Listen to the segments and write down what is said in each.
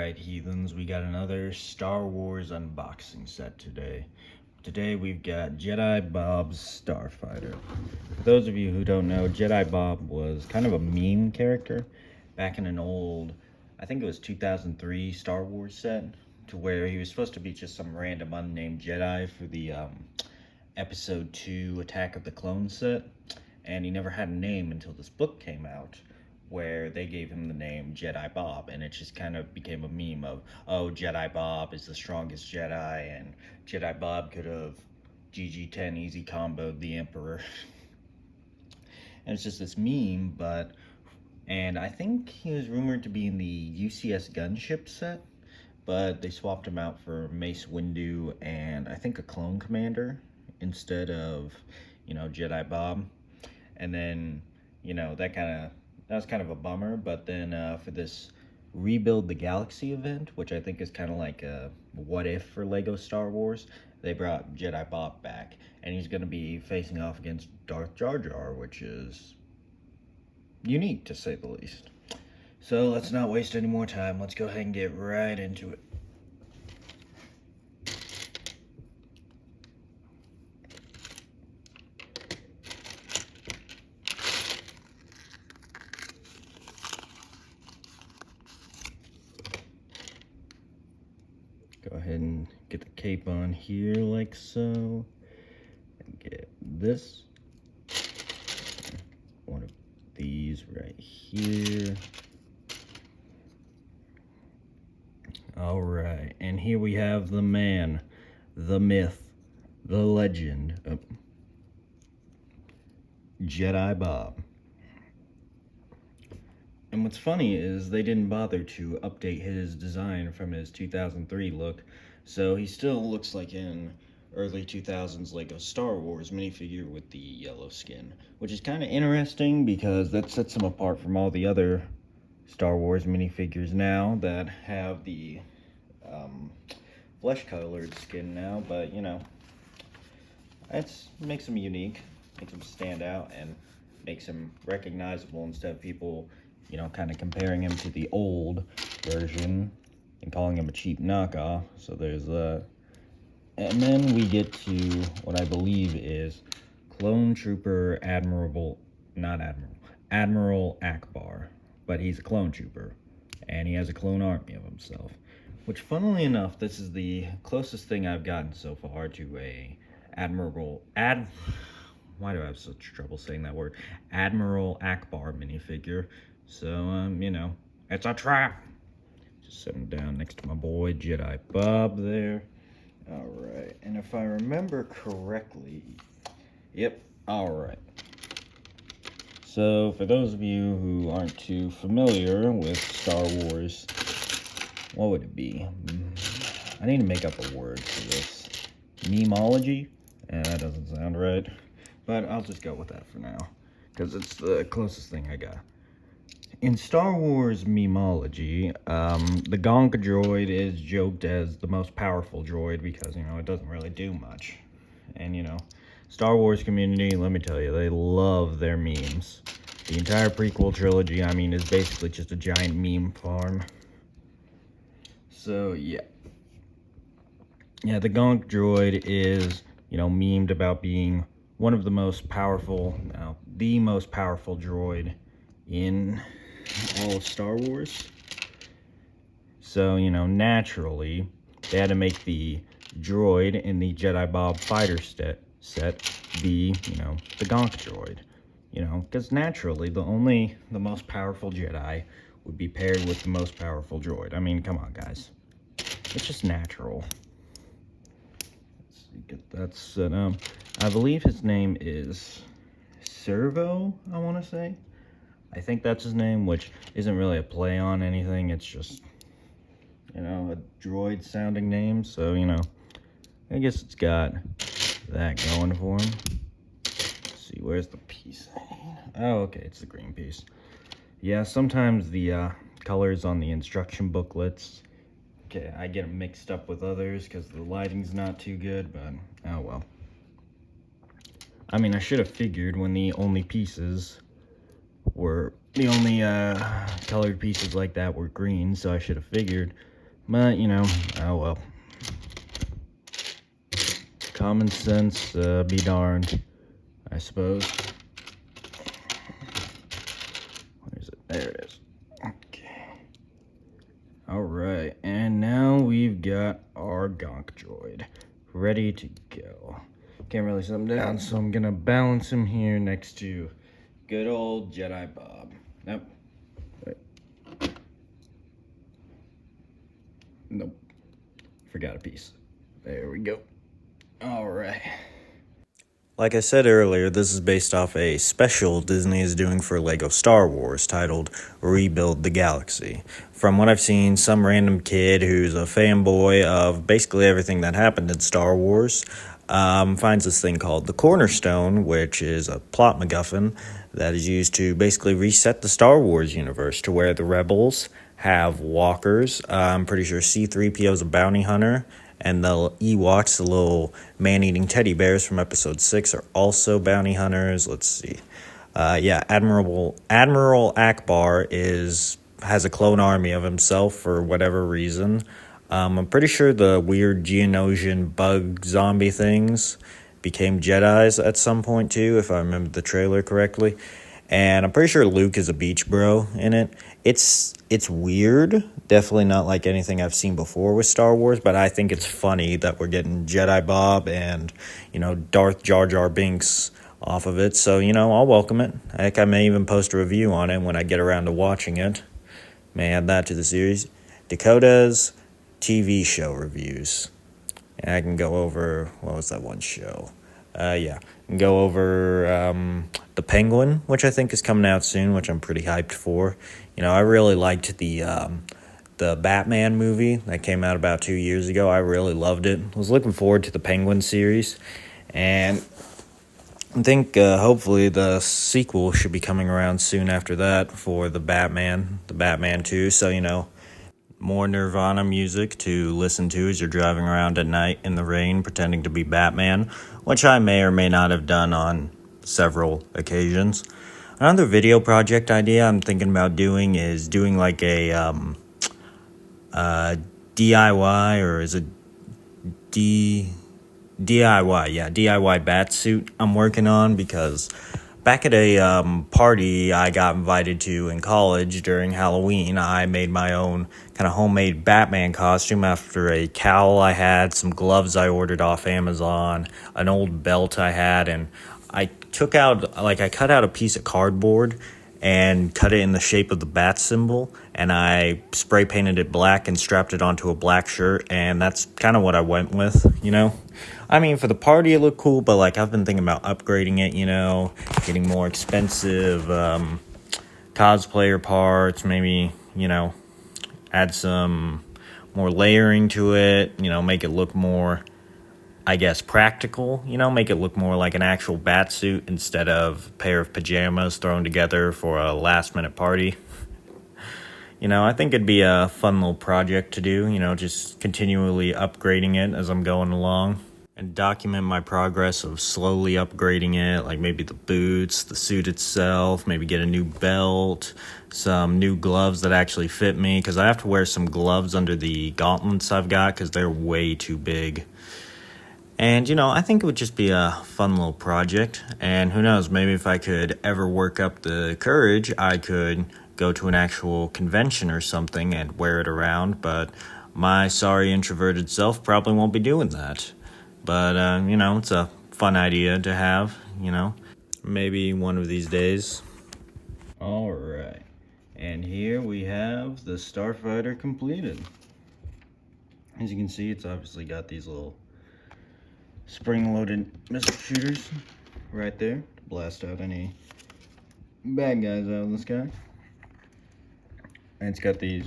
Alright, heathens, we got another Star Wars unboxing set today. Today we've got Jedi Bob's Starfighter. For those of you who don't know, Jedi Bob was kind of a meme character back in an old, I think it was 2003 Star Wars set, to where he was supposed to be just some random unnamed Jedi for the Episode 2 Attack of the Clones set, and he never had a name until this book came out, where they gave him the name Jedi Bob, and it just kind of became a meme of, oh, Jedi Bob is the strongest Jedi, and Jedi Bob could have GG10 easy comboed the Emperor. And it's just this meme, and I think he was rumored to be in the UCS gunship set, but they swapped him out for Mace Windu and I think a clone commander instead of, Jedi Bob. And then, that was kind of a bummer. But then for this Rebuild the Galaxy event, which I think is kind of like a what if for Lego Star Wars, they brought Jedi Bob back, and he's going to be facing off against Darth Jar Jar, which is unique to say the least. So let's not waste any more time. Let's go ahead and get right into it. Go ahead and get the cape on here like so. And get this. One of these right here. Alright, and here we have the man, the myth, the legend of Jedi Bob. And what's funny is they didn't bother to update his design from his 2003 look, so he still looks like an early 2000s Lego Star Wars minifigure with the yellow skin, which is kind of interesting because that sets him apart from all the other Star Wars minifigures now that have the flesh-colored skin now. But that makes him unique, makes him stand out, and makes him recognizable instead of people kind of comparing him to the old version and calling him a cheap knockoff. So there's that. And then we get to what I believe is Clone Trooper Admiral Akbar. But he's a clone trooper, and he has a clone army of himself. Which, funnily enough, this is the closest thing I've gotten so far to a why do I have such trouble saying that word? Admiral Akbar minifigure. So, it's a trap. Just set him down next to my boy Jedi Bob there. Alright, and if I remember correctly, yep, alright. So, for those of you who aren't too familiar with Star Wars, what would it be? I need to make up a word for this. Memology? That doesn't sound right. But I'll just go with that for now, because it's the closest thing I got. In Star Wars memology, the Gonk droid is joked as the most powerful droid because, it doesn't really do much. And, Star Wars community, let me tell you, they love their memes. The entire prequel trilogy, is basically just a giant meme farm. So, yeah. Yeah, the Gonk droid is, memed about being one of the most powerful, the most powerful droid in all of Star Wars. So, naturally, they had to make the droid in the Jedi Bob fighter set be, the Gonk droid. Because naturally, the most powerful Jedi would be paired with the most powerful droid. Come on, guys. It's just natural. Let's see, get that set up. I believe his name is Servo, I want to say. I think that's his name, which isn't really a play on anything. It's just, a droid-sounding name. So, I guess it's got that going for him. Let's see, where's the piece? Oh, okay, it's the green piece. Yeah, sometimes the colors on the instruction booklets, okay, I get them mixed up with others because the lighting's not too good, but oh well. I should have figured when the only colored pieces like that were green, so I should have figured But, you know, oh well. Common sense, be darned, I suppose. Where is it? There it is. Okay. Alright, and now we've got our Gonk droid ready to go. Can't really set him down, so I'm gonna balance him here next to good old Jedi Bob. Nope. Wait. Nope. Forgot a piece. There we go. Alright. Like I said earlier, this is based off a special Disney is doing for LEGO Star Wars titled Rebuild the Galaxy. From what I've seen, some random kid who's a fanboy of basically everything that happened in Star Wars finds this thing called the Cornerstone, which is a plot MacGuffin that is used to basically reset the Star Wars universe to where the Rebels have walkers. I'm pretty sure C-3PO is a bounty hunter. And the Ewoks, the little man-eating teddy bears from Episode 6, are also bounty hunters. Let's see. Admiral Akbar has a clone army of himself for whatever reason. I'm pretty sure the weird Geonosian bug zombie things became Jedis at some point too, if I remember the trailer correctly. And I'm pretty sure Luke is a beach bro in it. It's weird. Definitely not like anything I've seen before with Star Wars, but I think it's funny that we're getting Jedi Bob and, Darth Jar Jar Binks off of it. So, I'll welcome it. Heck, I may even post a review on it when I get around to watching it. May add that to the series. Dakota's TV show reviews. And I can go over, what was that one show? Go over The Penguin, which I think is coming out soon, which I'm pretty hyped for. I really liked the Batman movie that came out about 2 years ago. I really loved it. I was looking forward to the Penguin series. And I think hopefully the sequel should be coming around soon after that for the Batman 2. So, more Nirvana music to listen to as you're driving around at night in the rain pretending to be Batman, which I may or may not have done on several occasions. Another video project idea I'm thinking about doing is doing like a DIY, or is it DIY? Yeah, DIY bat suit I'm working on, because back at a party I got invited to in college during Halloween, I made my own kind of homemade Batman costume after a cowl I had, some gloves I ordered off Amazon, an old belt I had, and I cut out a piece of cardboard and cut it in the shape of the bat symbol, and I spray painted it black and strapped it onto a black shirt, and that's kind of what I went with, I mean, for the party it looked cool, but I've been thinking about upgrading it, getting more expensive cosplayer parts, maybe, add some more layering to it, make it look more, I guess, practical, make it look more like an actual bat suit instead of a pair of pajamas thrown together for a last-minute party. I think it'd be a fun little project to do, just continually upgrading it as I'm going along. And document my progress of slowly upgrading it, like maybe the boots, the suit itself, maybe get a new belt, some new gloves that actually fit me, because I have to wear some gloves under the gauntlets I've got because they're way too big. And, I think it would just be a fun little project. And who knows, maybe if I could ever work up the courage, I could go to an actual convention or something and wear it around. But my sorry introverted self probably won't be doing that. But, it's a fun idea to have, maybe one of these days. All right. And here we have the Starfighter completed. As you can see, it's obviously got these little spring-loaded missile shooters right there to blast out any bad guys out of the sky. And it's got these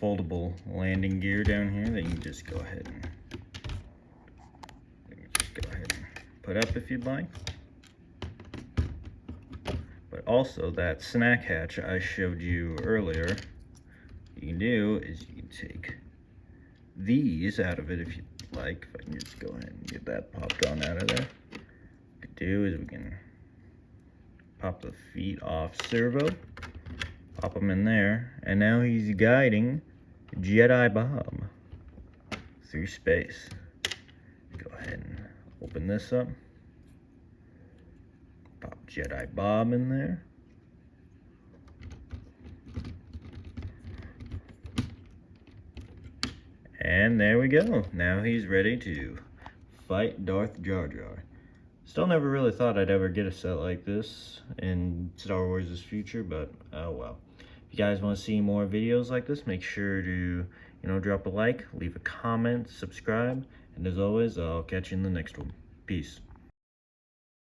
foldable landing gear down here that you can just go ahead and put up if you'd like. But also that snack hatch I showed you earlier, what you can do is you can take these out of it if you'd like. If I can just go ahead and get that popped on out of there. What we can do is we can pop the feet off servo, pop them in there, and now he's guiding Jedi Bob through space. Go ahead and open this up. Pop Jedi Bob in there. And there we go. Now he's ready to fight Darth Jar Jar. Still never really thought I'd ever get a set like this in Star Wars' future, but oh well. If you guys want to see more videos like this, make sure to, drop a like, leave a comment, subscribe, and as always, I'll catch you in the next one. Peace.